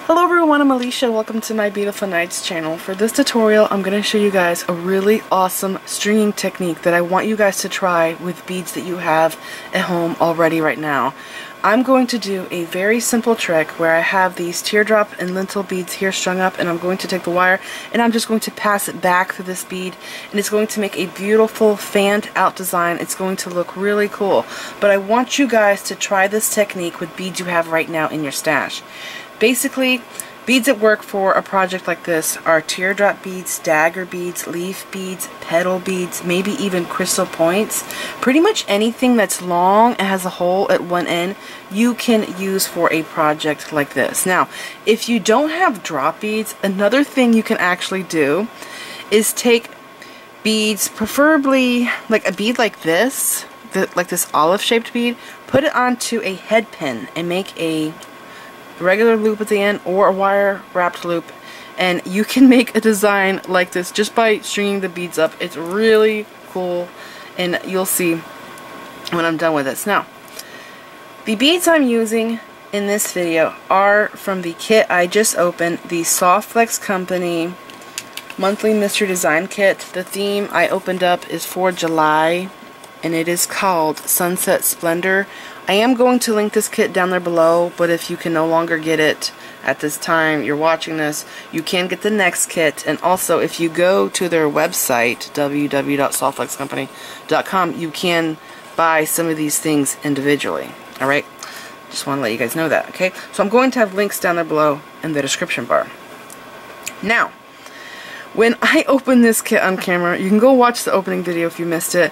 Hello everyone, I'm Alicia. Welcome to my Beautiful Nights channel. For this tutorial, I'm going to show you guys a really awesome stringing technique that I want you guys to try with beads that you have at home already right now. I'm going to do a very simple trick where I have these teardrop and lentil beads here strung up, and I'm going to take the wire and I'm just going to pass it back through this bead, and it's going to make a beautiful fanned out design. It's going to look really cool. But I want you guys to try this technique with beads you have right now in your stash. Basically, beads that work for a project like this are teardrop beads, dagger beads, leaf beads, petal beads, maybe even crystal points. Pretty much anything that's long and has a hole at one end, you can use for a project like this. Now, if you don't have drop beads, another thing you can actually do is take beads, preferably like a bead like this, like this olive-shaped bead, put it onto a head pin and make a regular loop at the end or a wire wrapped loop, and you can make a design like this just by stringing the beads up. It's really cool, and you'll see when I'm done with this. Now, the beads I'm using in this video are from the kit I just opened, the Soft Flex Company Monthly Mystery Design Kit. The theme I opened up is for July, and it is called Sunset Splendor. I am going to link this kit down there below, but if you can no longer get it at this time you're watching this, you can get the next kit. And also, if you go to their website, www.softflexcompany.com, you can buy some of these things individually. Alright? Just want to let you guys know that, okay? So I'm going to have links down there below in the description bar. Now, when I open this kit on camera, you can go watch the opening video if you missed it,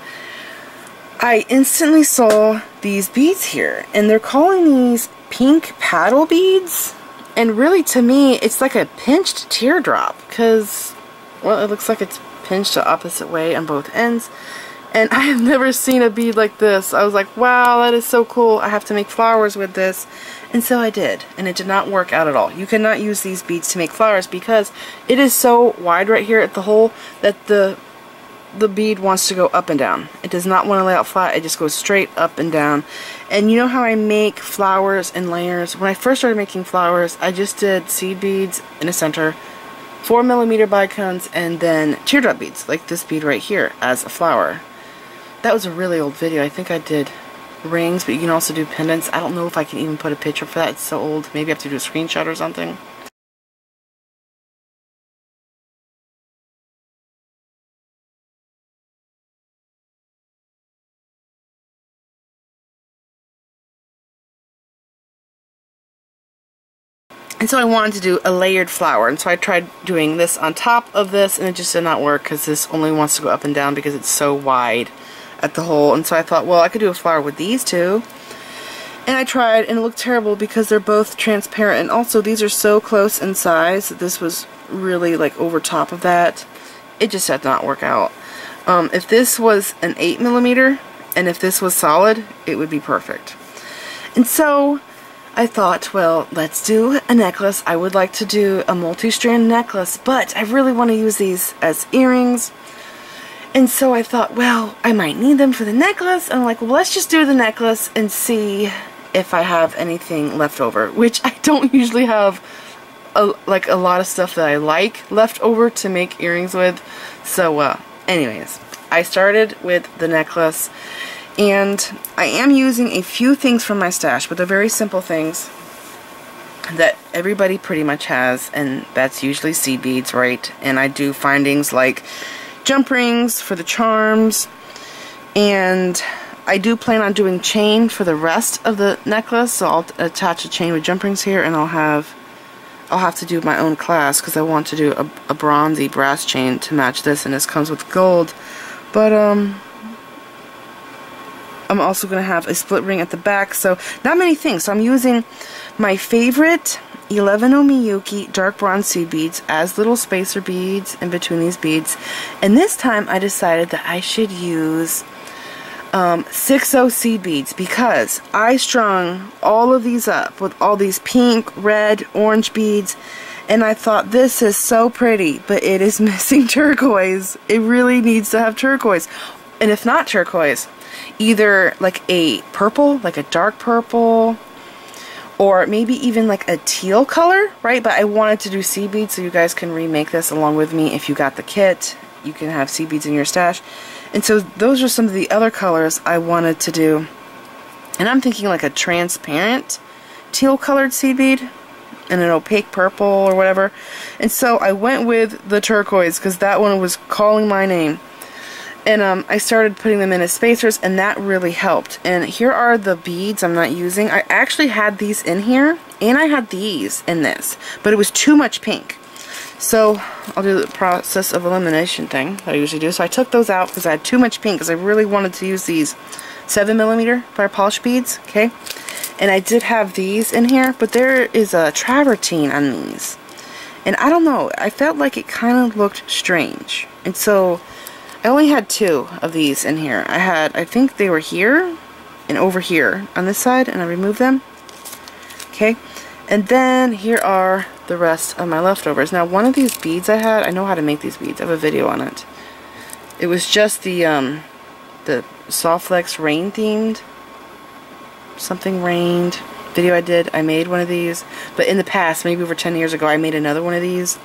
I instantly saw these beads here, and they're calling these pink paddle beads, and really to me it's like a pinched teardrop, because, well, it looks like it's pinched the opposite way on both ends, and I have never seen a bead like this. I was like, wow, that is so cool, I have to make flowers with this. And so I did, and it did not work out at all. You cannot use these beads to make flowers because it is so wide right here at the hole that the bead wants to go up and down. It does not want to lay out flat, it just goes straight up and down. And you know how I make flowers in layers? When I first started making flowers, I just did seed beads in the center, 4mm bicones, and then teardrop beads, like this bead right here, as a flower. That was a really old video. I think I did rings, but you can also do pendants. I don't know if I can even put a picture for that, it's so old. Maybe I have to do a screenshot or something. And so I wanted to do a layered flower, and so I tried doing this on top of this, and it just did not work because this only wants to go up and down because it's so wide at the hole. And so I thought, well, I could do a flower with these two. And I tried, and it looked terrible because they're both transparent, and also these are so close in size that this was really like over top of that. It just did not work out. If this was an 8mm, and if this was solid, it would be perfect. And so I thought, well, let's do a necklace. I would like to do a multi-strand necklace, but I really want to use these as earrings. And so I thought, well, I might need them for the necklace. And I'm like, well, let's just do the necklace and see if I have anything left over, which I don't usually have like a lot of stuff that I like left over to make earrings with. So anyways, I started with the necklace. And I am using a few things from my stash, but they're very simple things that everybody pretty much has, and that's usually seed beads, right? And I do findings like jump rings for the charms, and I do plan on doing chain for the rest of the necklace, so I'll attach a chain with jump rings here, and I'll have to do my own class because I want to do a bronzy brass chain to match this, and this comes with gold. But I'm also going to have a split ring at the back, so not many things. So I'm using my favorite 11 Omiyuki dark bronze seed beads as little spacer beads in between these beads. And this time I decided that I should use 60 seed beads because I strung all of these up with all these pink, red, orange beads, and I thought, this is so pretty, but it is missing turquoise. It really needs to have turquoise. And if not turquoise, either like a purple, like a dark purple, or maybe even like a teal color, right? But I wanted to do seed beads, so you guys can remake this along with me. If you got the kit, you can have seed beads in your stash. And so those are some of the other colors I wanted to do. And I'm thinking like a transparent teal colored seed bead and an opaque purple or whatever. And so I went with the turquoise because that one was calling my name. And I started putting them in as spacers, and that really helped. And here are the beads I'm not using. I actually had these in here, and I had these in this, but it was too much pink. So I'll do the process of elimination thing that I usually do. So I took those out because I had too much pink, because I really wanted to use these 7mm fire polish beads, okay? And I did have these in here, but there is a travertine on these. And I don't know, I felt like it kind of looked strange. And so I only had 2 of these in here. I think they were here and over here on this side, and I removed them. Okay, and then here are the rest of my leftovers. Now, one of these beads I had, I know how to make these beads. I have a video on it. It was just the Softflex rain themed, something rained video I did. I made one of these, but in the past, maybe over 10 years ago, I made another one of these.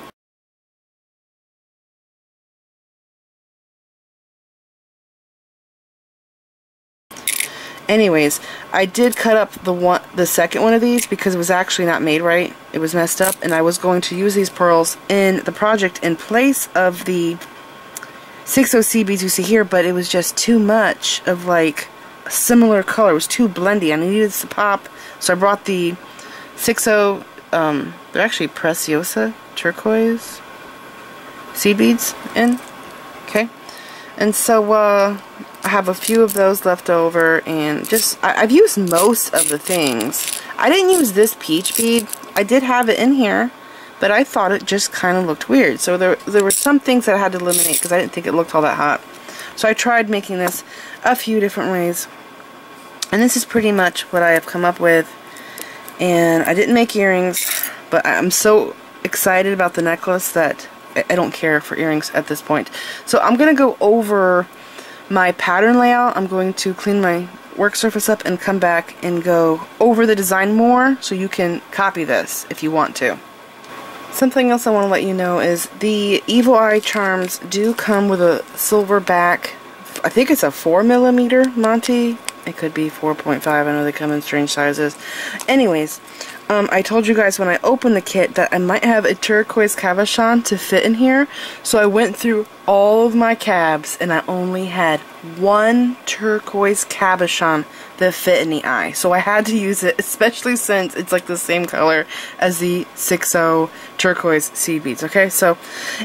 Anyways, I did cut up the second one of these because it was actually not made right. It was messed up, and I was going to use these pearls in the project in place of the 6.0 seed beads you see here, but it was just too much of like a similar color. It was too blendy. I needed this to pop, so I brought the 6.0, they're actually Preciosa turquoise seed beads in, okay? And so, I have a few of those left over, and just, I've used most of the things. I didn't use this peach bead. I did have it in here, but I thought it just kind of looked weird. So there were some things that I had to eliminate because I didn't think it looked all that hot. So I tried making this a few different ways. And this is pretty much what I have come up with. And I didn't make earrings, but I'm so excited about the necklace that I don't care for earrings at this point. So I'm going to go over my pattern layout. I'm going to clean my work surface up and come back and go over the design more so you can copy this if you want to. Something else I want to let you know is the Evil Eye charms do come with a silver back. I think it's a 4mm Monty. It could be 4.5. I know they come in strange sizes. Anyways, I told you guys when I opened the kit that I might have a turquoise cabochon to fit in here. So I went through all of my cabs and I only had one turquoise cabochon that fit in the eye. So I had to use it, especially since it's like the same color as the 6.0 turquoise seed beads. Okay, so,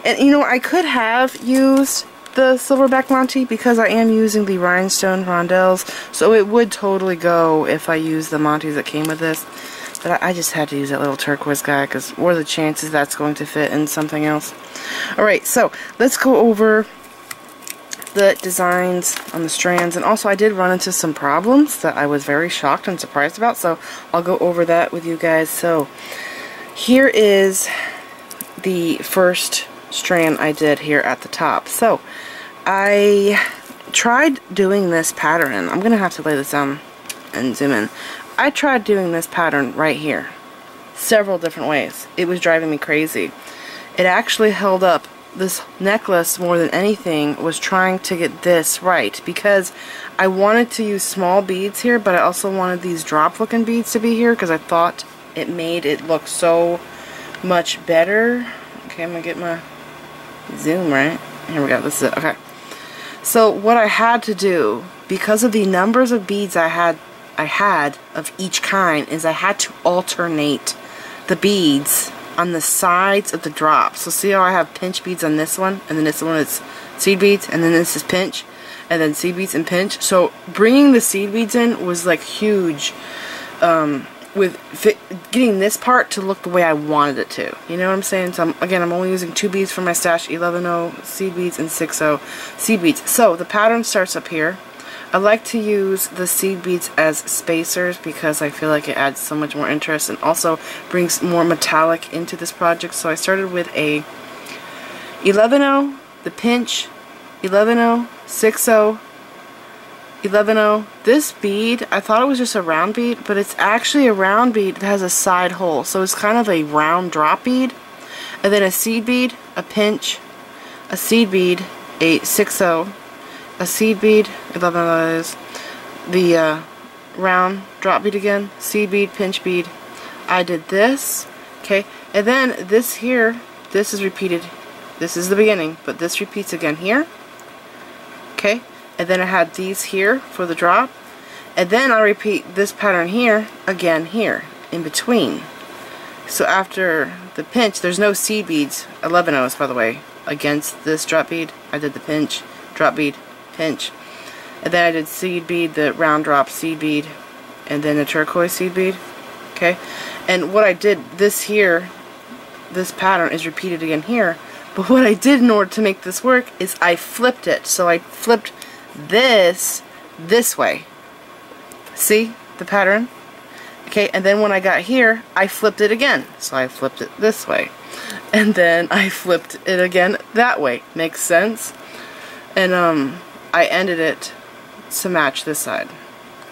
and you know, I could have used the silverback Monty because I am using the rhinestone rondelles, so it would totally go if I used the Monties that came with this. But I just had to use that little turquoise guy because what are the chances that's going to fit in something else? Alright, so let's go over the designs on the strands. And also I did run into some problems that I was very shocked and surprised about, so I'll go over that with you guys. So here is the first strand I did here at the top. So I tried doing this pattern, and I'm going to have to lay this down and zoom in. I tried doing this pattern right here several different ways. It was driving me crazy. It actually held up this necklace more than anything, was trying to get this right because I wanted to use small beads here, but I also wanted these drop looking beads to be here because I thought it made it look so much better. Okay, I'm gonna get my zoom right. Here we go, this is it. Okay, so what I had to do, because of the numbers of beads I had of each kind, is I had to alternate the beads on the sides of the drop. So see how I have pinch beads on this one, and then this one is seed beads, and then this is pinch, and then seed beads and pinch. So bringing the seed beads in was like huge with getting this part to look the way I wanted it to. You know what I'm saying? So again, I'm only using 2 beads for my stash, 11.0 seed beads and 6.0 seed beads. So the pattern starts up here. I like to use the seed beads as spacers because I feel like it adds so much more interest and also brings more metallic into this project. So I started with a 11.0, the pinch, 11.0, 6.0, 11-0. This bead, I thought it was just a round bead, but it's actually a round bead that has a side hole. So it's kind of a round drop bead. And then a seed bead, a pinch, a seed bead, a 6-0, a seed bead, 11 that is, the round drop bead again, seed bead, pinch bead. I did this, okay, and then this here, this is repeated. This is the beginning, but this repeats again here, okay. And then I had these here for the drop, and then I'll repeat this pattern here again here in between. So after the pinch, there's no seed beads, 11-0s by the way, against this drop bead. I did the pinch, drop bead, pinch, and then I did seed bead, the round drop seed bead, and then the turquoise seed bead, okay. And what I did, this here, this pattern is repeated again here, but what I did in order to make this work is I flipped it. So I flipped this way. See the pattern? Okay, and then when I got here, I flipped it again. So I flipped it this way. And then I flipped it again that way. Makes sense? And I ended it to match this side.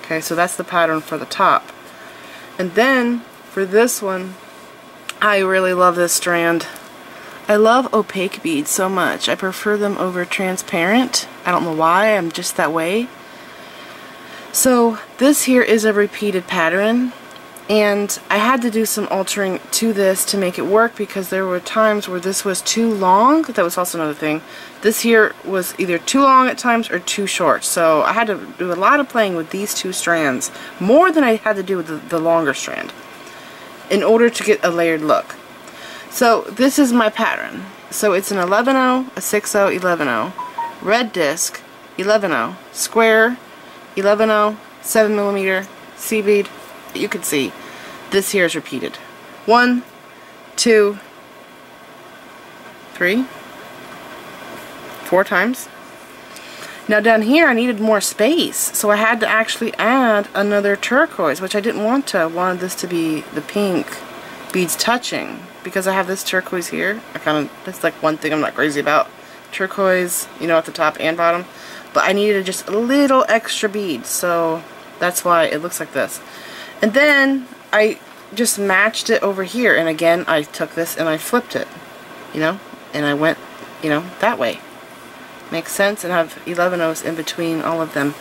Okay, so that's the pattern for the top. And then for this one, I really love this strand. I love opaque beads so much. I prefer them over transparent. I don't know why, I'm just that way. So this here is a repeated pattern, and I had to do some altering to this to make it work because there were times where this was too long. That was also another thing. This here was either too long at times or too short. So I had to do a lot of playing with these two strands, more than I had to do with the longer strand, in order to get a layered look. So this is my pattern. So it's an 11-0, a 6-0, 11-0, red disc, 11-0, square, 11-0, 7mm, seed bead. You can see this here is repeated. 1, 2, 3, 4 times. Now down here I needed more space, so I had to actually add another turquoise, which I didn't want to. I wanted this to be the pink beads touching, because I have this turquoise here. That's like one thing I'm not crazy about. Turquoise, you know, at the top and bottom. But I needed just a little extra bead, so that's why it looks like this. And then I just matched it over here, and again I took this and I flipped it, you know, and I went, you know, that way. Makes sense? And I have 11-0s in between all of them.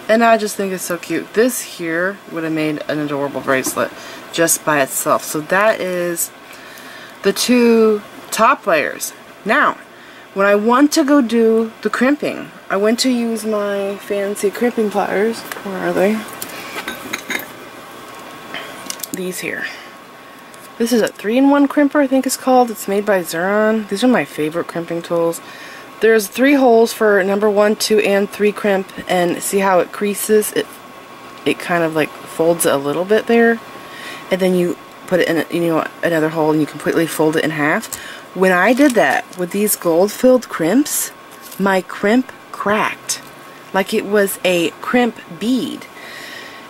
And I just think it's so cute. This here would have made an adorable bracelet just by itself. So that is the two top layers. Now, when I want to go do the crimping, I went to use my fancy crimping pliers. Where are they? These here. This is a 3-in-1 crimper, I think it's called. It's made by Xuron. These are my favorite crimping tools. There's 3 holes for number 1, 2, and 3 crimp, and see how it creases? It kind of like folds it a little bit there, and then you put it in, you know, another hole, and you completely fold it in half. When I did that with these gold-filled crimps, my crimp cracked like it was a crimp bead.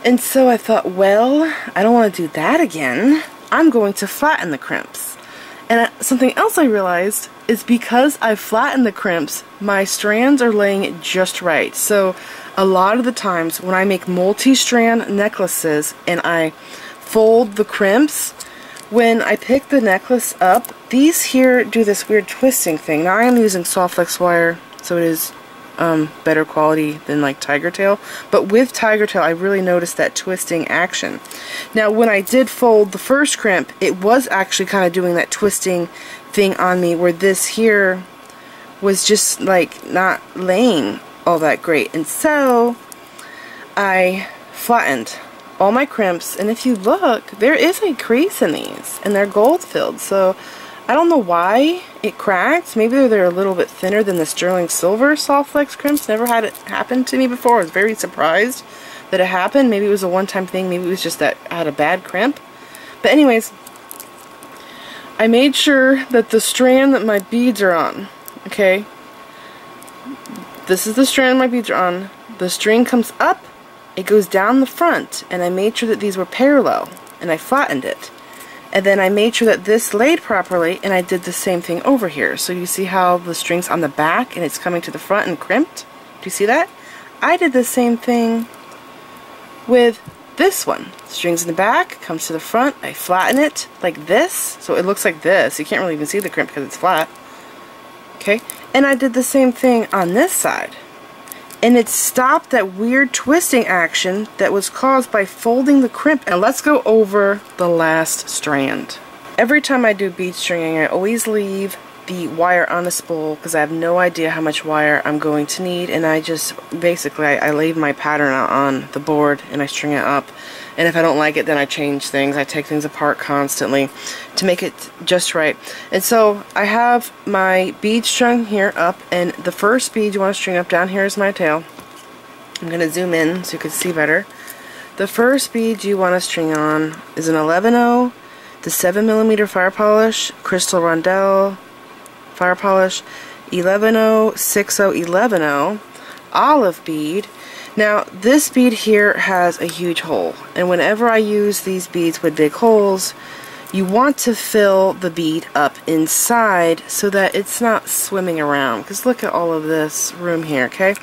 And so I thought, well, I don't want to do that again. I'm going to flatten the crimps. And something else I realized is because I flattened the crimps, my strands are laying just right. So a lot of the times when I make multi-strand necklaces and I fold the crimps, when I pick the necklace up, these here do this weird twisting thing. Now I am using soft flex wire, so it is better quality than like tiger tail, but with tiger tail I really noticed that twisting action. Now when I did fold the first crimp, it was actually kind of doing that twisting thing on me, where this here was just like not laying all that great, and so I flattened all my crimps, and if you look, there is a crease in these, and they're gold filled, so I don't know why it cracked. Maybe they're a little bit thinner than the sterling silver soft flex crimps. Never had it happen to me before. I was very surprised that it happened. Maybe it was a one-time thing. Maybe it was just that I had a bad crimp. But anyways, I made sure that the strand that my beads are on, okay, this is the strand my beads are on. The string comes up, it goes down the front, and I made sure that these were parallel, and I flattened it. And then I made sure that this laid properly, and I did the same thing over here. So you see how the string's on the back and it's coming to the front and crimped? Do you see that? I did the same thing with this one. Strings in the back, comes to the front, I flatten it like this, so it looks like this. You can't really even see the crimp because it's flat. Okay, and I did the same thing on this side. And it stopped that weird twisting action that was caused by folding the crimp. And let's go over the last strand. Every time I do bead stringing, I always leave the wire on the spool because I have no idea how much wire I'm going to need, and I just basically I leave my pattern out on the board and I string it up, and if I don't like it then I change things. I take things apart constantly to make it just right. And so I have my bead strung here up, and the first bead you want to string up down here is my tail. I'm going to zoom in so you can see better. The first bead you want to string on is an 11-0, the 7mm fire polish, crystal rondelle, fire polish, 11-0, 6-0, 11-0, olive bead. Now this bead here has a huge hole, and whenever I use these beads with big holes, you want to fill the bead up inside so that it's not swimming around, because look at all of this room here. Okay,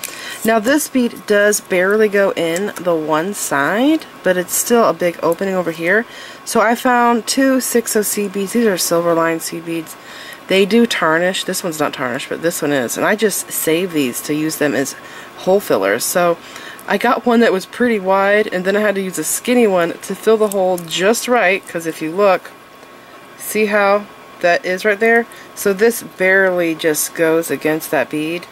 now this bead does barely go in the one side, but it's still a big opening over here. So I found two 6-0 seed beads. These are silver line seed beads. They do tarnish. This one's not tarnished, but this one is. And I just save these to use them as hole fillers. So I got one that was pretty wide, and then I had to use a skinny one to fill the hole just right, because if you look, see how that is right there? So this barely just goes against that bead,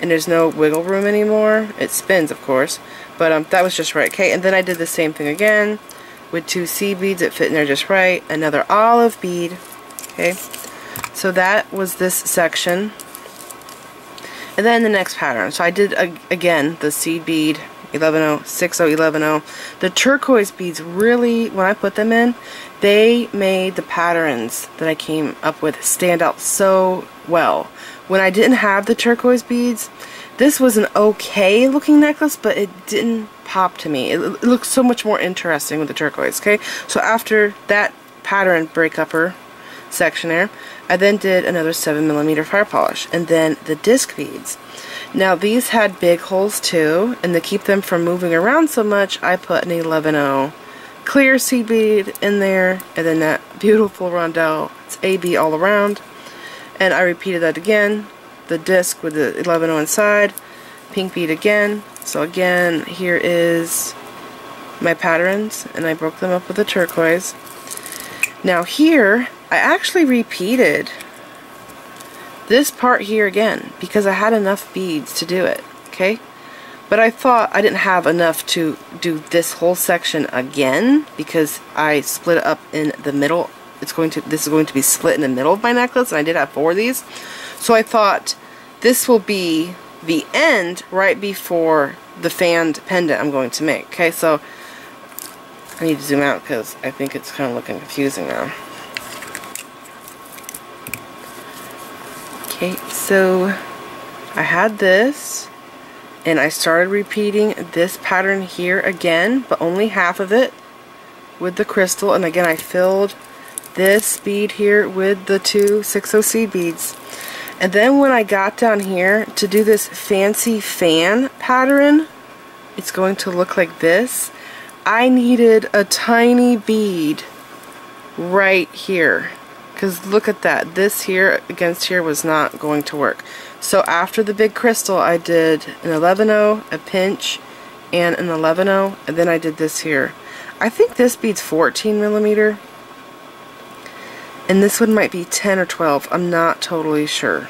and there's no wiggle room anymore. It spins, of course, but that was just right. Okay, and then I did the same thing again with two seed beads that fit in there just right. Another olive bead. Okay. So that was this section. And then the next pattern. So I did, again, the seed bead, 11-0, 6-0, 11-0. The turquoise beads really, when I put them in, they made the patterns that I came up with stand out so well. When I didn't have the turquoise beads, this was an okay looking necklace, but it didn't pop to me. It looked so much more interesting with the turquoise, okay? So after that pattern break-upper section there, I then did another 7mm fire polish, and then the disc beads. Now these had big holes too, and to keep them from moving around so much, I put an 11-0 clear seed bead in there, and then that beautiful rondelle. It's AB all around, and I repeated that again. The disc with the 11-0 inside, pink bead again. So again, here is my patterns, and I broke them up with a turquoise. Now here, I actually repeated this part here again because I had enough beads to do it, okay? But I thought I didn't have enough to do this whole section again because I split it up in the middle. This is going to be split in the middle of my necklace, and I did have 4 of these. So I thought this will be the end right before the fanned pendant I'm going to make, okay? So I need to zoom out because I think it's kind of looking confusing now. Okay, so I had this, and I started repeating this pattern here again, but only half of it with the crystal, and again I filled this bead here with the two 6-0 seed beads. And then when I got down here to do this fancy fan pattern, it's going to look like this. I needed a tiny bead right here. Because look at that, this here against here was not going to work. So after the big crystal, I did an 11-0, a pinch, and an 11-0, and then I did this here. I think this bead's 14mm, and this one might be 10 or 12. I'm not totally sure.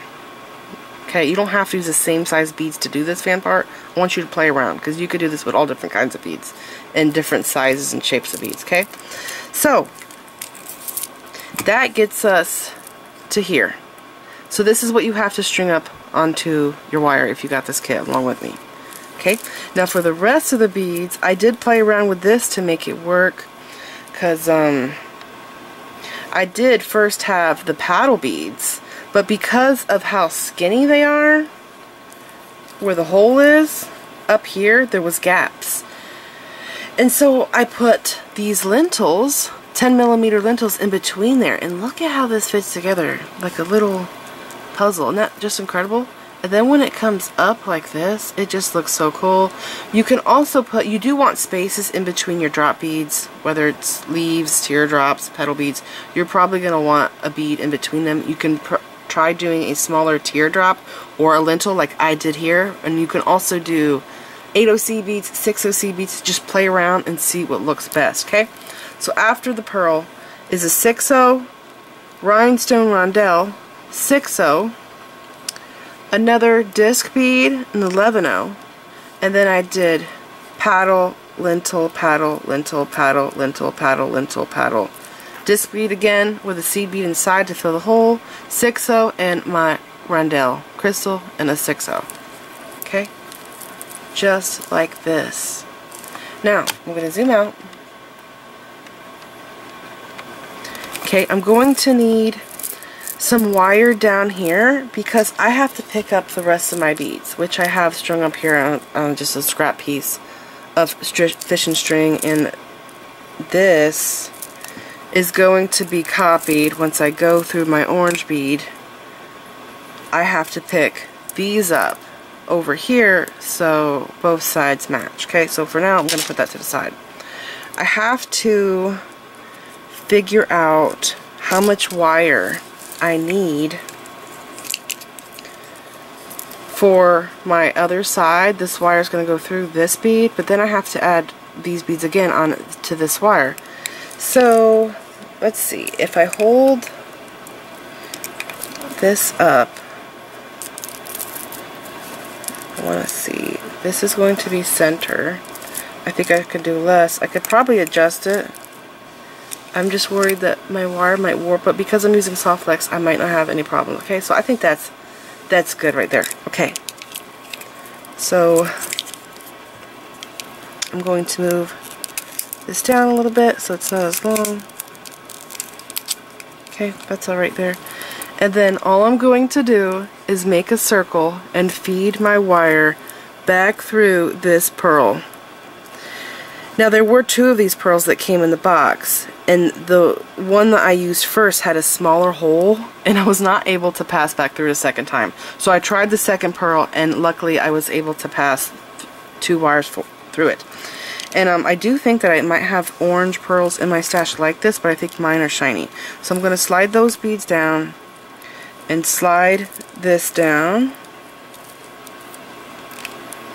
Okay, you don't have to use the same size beads to do this fan part. I want you to play around, because you could do this with all different kinds of beads and different sizes and shapes of beads, okay? So that gets us to here. So this is what you have to string up onto your wire if you got this kit along with me. Okay, now for the rest of the beads, I did play around with this to make it work, because I did first have the paddle beads, but because of how skinny they are, where the hole is, up here, there was gaps. And so I put these lentils, 10mm lentils in between there, and look at how this fits together like a little puzzle. Isn't that just incredible? And then when it comes up like this, it just looks so cool. You can also put, you do want spaces in between your drop beads, whether it's leaves, teardrops, petal beads. You're probably going to want a bead in between them. You can try doing a smaller teardrop or a lintel like I did here. And you can also do 8OC beads, 6OC beads. Just play around and see what looks best, okay? So after the pearl is a 6O rhinestone rondelle, 6O, another disc bead, an 11O, and then I did paddle, lintel, paddle, lintel, paddle, lintel, paddle, lintel, paddle. Disc bead again with a seed bead inside to fill the hole, 6O, and my rondelle crystal and a 6O. Okay? Just like this. Now, I'm going to zoom out. Okay, I'm going to need some wire down here because I have to pick up the rest of my beads, which I have strung up here on just a scrap piece of fishing string, and this is going to be copied once I go through my orange bead. I have to pick these up over here so both sides match. Okay, so for now I'm going to put that to the side. I have to figure out how much wire I need for my other side. This wire is going to go through this bead, but then I have to add these beads again on to this wire. So let's see, if I hold this up, I want to see, this is going to be center. I think I could do less. I could probably adjust it. I'm just worried that my wire might warp, but because I'm using soft flex, I might not have any problem. Okay, so I think that's good right there. Okay, so I'm going to move this down a little bit so it's not as long. Okay, that's all right there. And then all I'm going to do is make a circle and feed my wire back through this pearl. Now there were 2 of these pearls that came in the box, and the one that I used first had a smaller hole, and I was not able to pass back through the second time. So I tried the second pearl, and luckily I was able to pass 2 wires through it. And I do think that I might have orange pearls in my stash like this, but I think mine are shiny. So I'm going to slide those beads down and slide this down.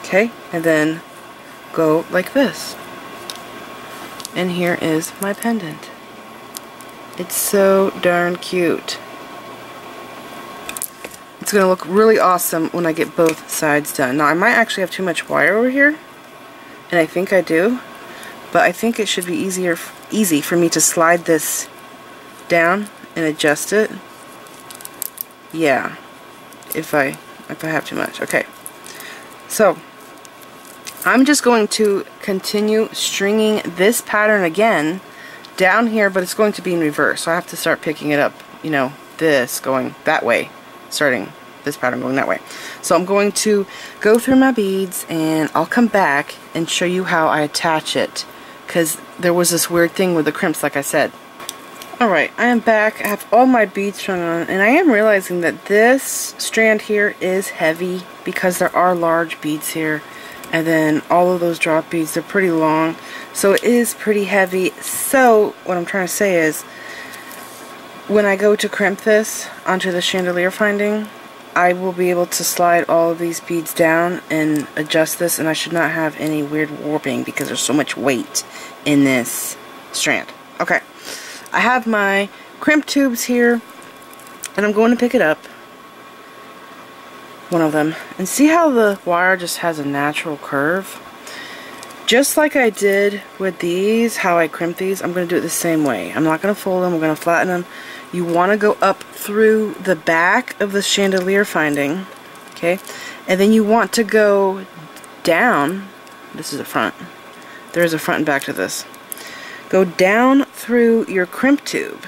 Okay, and then go like this. And here is my pendant. It's so darn cute. It's going to look really awesome when I get both sides done. Now I might actually have too much wire over here, and I think I do, but I think it should be easy for me to slide this down and adjust it. Yeah, if I have too much. Okay, so I'm just going to continue stringing this pattern again down here, but it's going to be in reverse. So I have to start picking it up, you know, this going that way, starting this pattern going that way. So I'm going to go through my beads, and I'll come back and show you how I attach it, because there was this weird thing with the crimps, like I said. Alright, I am back. I have all my beads strung on, and I am realizing that this strand here is heavy because there are large beads here. And then all of those drop beads, they're pretty long, so it is pretty heavy. So what I'm trying to say is, when I go to crimp this onto the chandelier finding, I will be able to slide all of these beads down and adjust this, and I should not have any weird warping because there's so much weight in this strand. Okay, I have my crimp tubes here, and I'm going to pick it up, one of them, and see how the wire just has a natural curve. Just like I did with these, how I crimp these, I'm going to do it the same way. I'm not going to fold them, I'm going to flatten them. You want to go up through the back of the chandelier finding, okay, and then you want to go down. This is the front. There is a front and back to this. Go down through your crimp tube,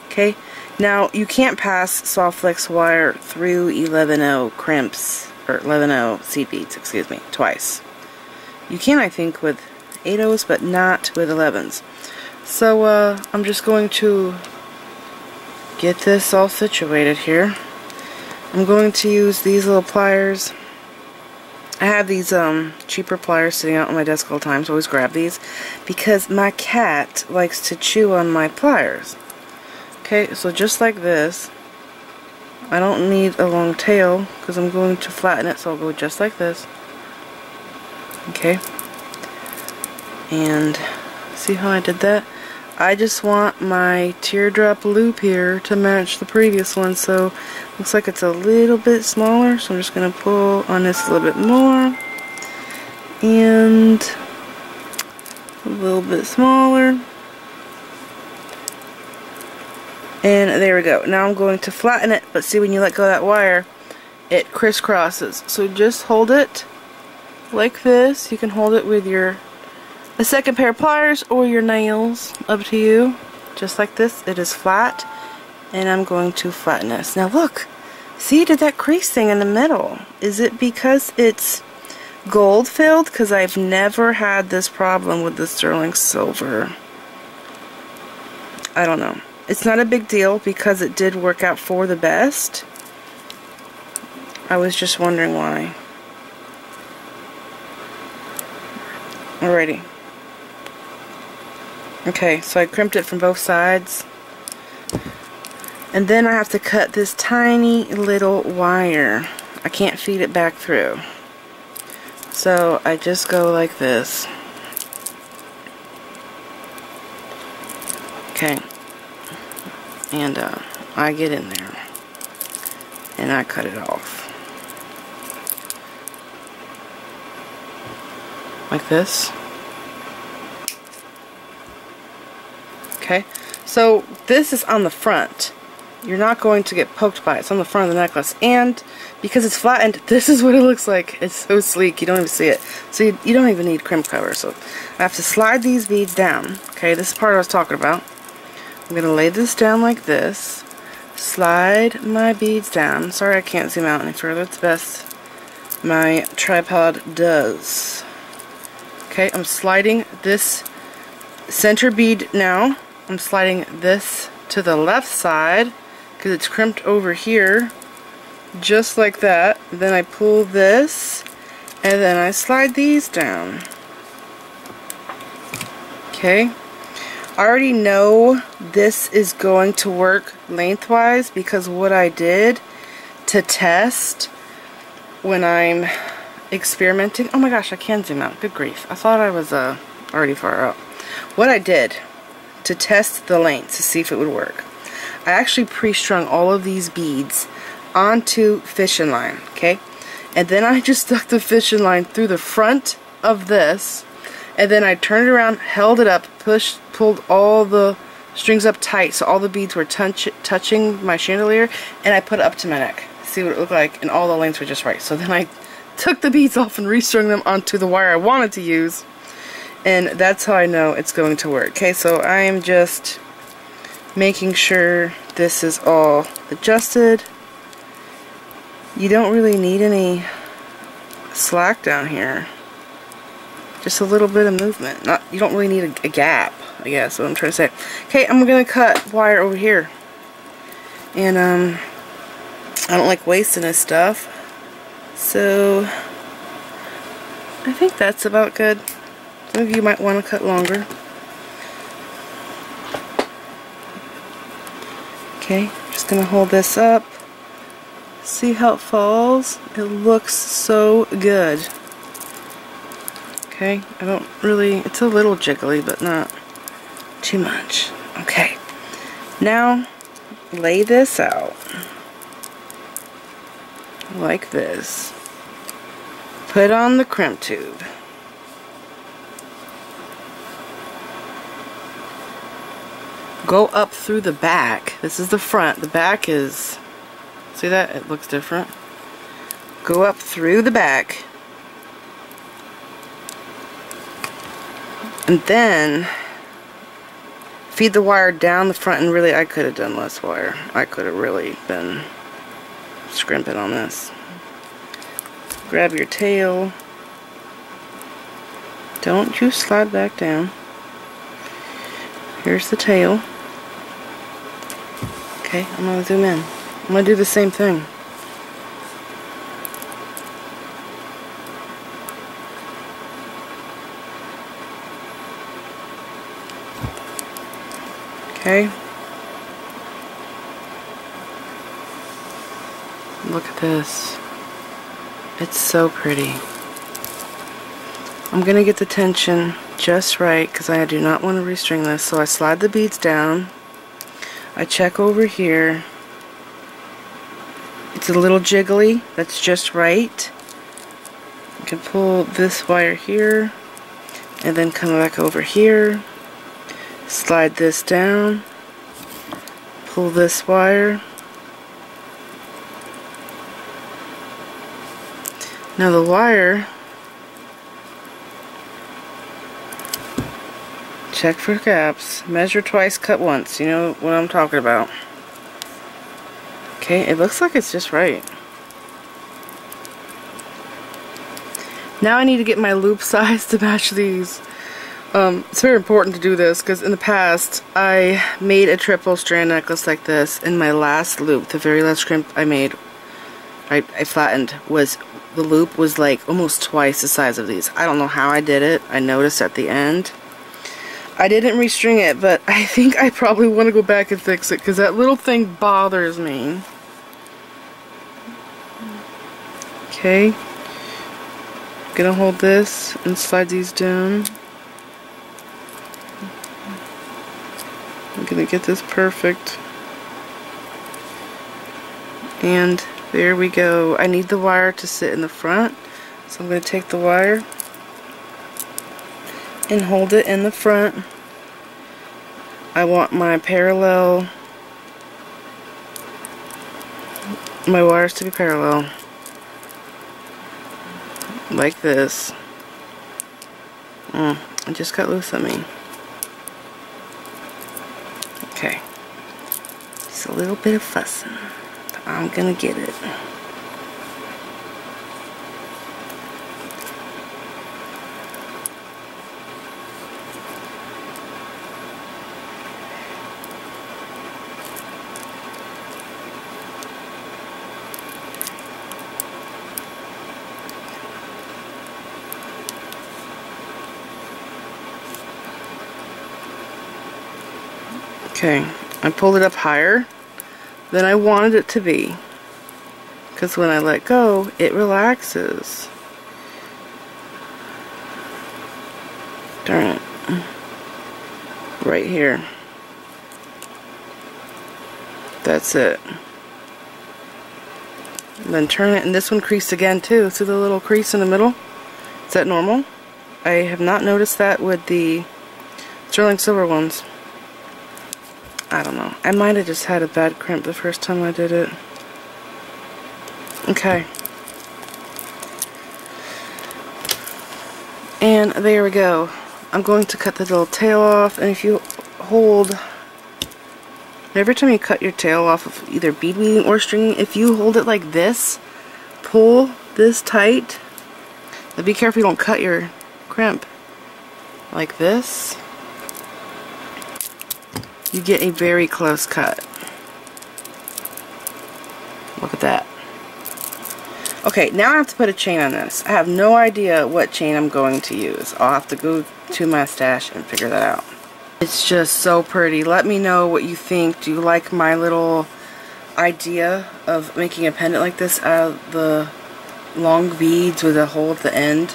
okay. Now, you can't pass soft flex wire through 11O crimps, or 11O seed beads, excuse me, twice. You can, I think, with 8Os, but not with 11s. So, I'm just going to get this all situated here. I'm going to use these little pliers. I have these cheaper pliers sitting out on my desk all the time, so I always grab these because my cat likes to chew on my pliers. Okay, so just like this. I don't need a long tail because I'm going to flatten it, so I'll go just like this. Okay. And see how I did that? I just want my teardrop loop here to match the previous one, so looks like it's a little bit smaller, so I'm just going to pull on this a little bit more and a little bit smaller, and there we go. Now I'm going to flatten it, but see, when you let go of that wire it crisscrosses, so just hold it like this. You can hold it with a second pair of pliers or your nails, up to you. Just like this, it is flat, and I'm going to flatten this. Now look, see, did that crease thing in the middle? Is it because it's gold filled? Because I've never had this problem with the sterling silver. I don't know. It's not a big deal because it did work out for the best. I was just wondering why. Alrighty. Okay, so I crimped it from both sides. And then I have to cut this tiny little wire. I can't feed it back through. So I just go like this. Okay. And I get in there. And I cut it off. Like this. Okay, so this is on the front. You're not going to get poked by it. It's on the front of the necklace, and because it's flattened, this is what it looks like. It's so sleek, you don't even see it. So you don't even need crimp cover. So I have to slide these beads down. Okay, this is the part I was talking about. I'm going to lay this down like this. Slide my beads down. Sorry I can't zoom out any further. It's best my tripod does. Okay, I'm sliding this center bead now. I'm sliding this to the left side because it's crimped over here, just like that. Then I pull this and then I slide these down. Okay, I already know this is going to work lengthwise because what I did to test when I'm experimenting. Oh my gosh, I can zoom out. Good grief. I thought I was already far out. What I did to test the length to see if it would work, I actually pre-strung all of these beads onto fishing line, okay? And then I just stuck the fishing line through the front of this, and then I turned it around, held it up, pulled all the strings up tight so all the beads were touching my chandelier, and I put it up to my neck. See what it looked like, and all the lengths were just right. So then I took the beads off and restrung them onto the wire I wanted to use. And that's how I know it's going to work. Okay, so I am just making sure this is all adjusted. You don't really need any slack down here. Just a little bit of movement. You don't really need a gap, I guess, what I'm trying to say. Okay, I'm going to cut wire over here. And I don't like wasting this stuff. So I think that's about good. Some of you might want to cut longer. Okay, just going to hold this up. See how it falls? It looks so good. Okay, I don't really, it's a little jiggly, but not too much. Okay, now lay this out like this. Put on the crimp tube. Go up through the back. This is the front. The back is, see that? It looks different. Go up through the back. And then feed the wire down the front, and really I could have done less wire. I could have really been scrimping on this. Grab your tail. Don't you slide back down. Here's the tail. Okay, I'm going to zoom in. I'm going to do the same thing. Okay. Look at this. It's so pretty. I'm gonna get the tension just right because I do not want to restring this. So I slide the beads down. I check over here. It's a little jiggly. That's just right. You can pull this wire here and then come back over here. Slide this down. Pull this wire. Now the wire, check for gaps, measure twice, cut once. You know what I'm talking about. Okay, it looks like it's just right. Now I need to get my loop size to match these. It's very important to do this because in the past I made a triple strand necklace like this. In my last loop, the very last crimp I made, I flattened, was the loop was like almost twice the size of these. I don't know how I did it. I noticed at the end. I didn't restring it, but I think I probably want to go back and fix it because that little thing bothers me. Okay. I'm gonna hold this and slide these down. I'm gonna get this perfect. And there we go. I need the wire to sit in the front, so I'm going to take the wire and hold it in the front. I want my wires to be parallel, like this. It just got loose on me. Okay, just a little bit of fussing. I'm gonna get it. Okay, I pulled it up higher than I wanted it to be. Because when I let go, it relaxes. Darn it. Right here. That's it. And then turn it, and this one creased again too. See the little crease in the middle? Is that normal? I have not noticed that with the sterling silver ones. I don't know. I might have just had a bad crimp the first time I did it. Okay. And there we go. I'm going to cut the little tail off, and if you hold, every time you cut your tail off of either bead weaving or stringing, if you hold it like this, pull this tight, and be careful you don't cut your crimp like this, you get a very close cut. Look at that. Okay, now I have to put a chain on this. I have no idea what chain I'm going to use. I'll have to go to my stash and figure that out. It's just so pretty. Let me know what you think. Do you like my little idea of making a pendant like this out of the long beads with a hole at the end?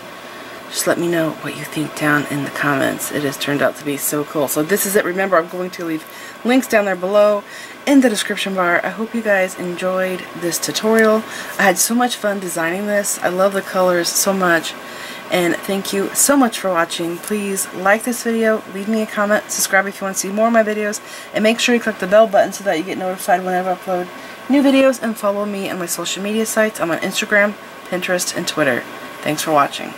Just let me know what you think down in the comments. It has turned out to be so cool. So this is it. Remember, I'm going to leave links down there below in the description bar. I hope you guys enjoyed this tutorial. I had so much fun designing this. I love the colors so much. And thank you so much for watching. Please like this video, leave me a comment, subscribe if you want to see more of my videos, and make sure you click the bell button so that you get notified whenever I upload new videos, and follow me on my social media sites. I'm on Instagram, Pinterest, and Twitter. Thanks for watching.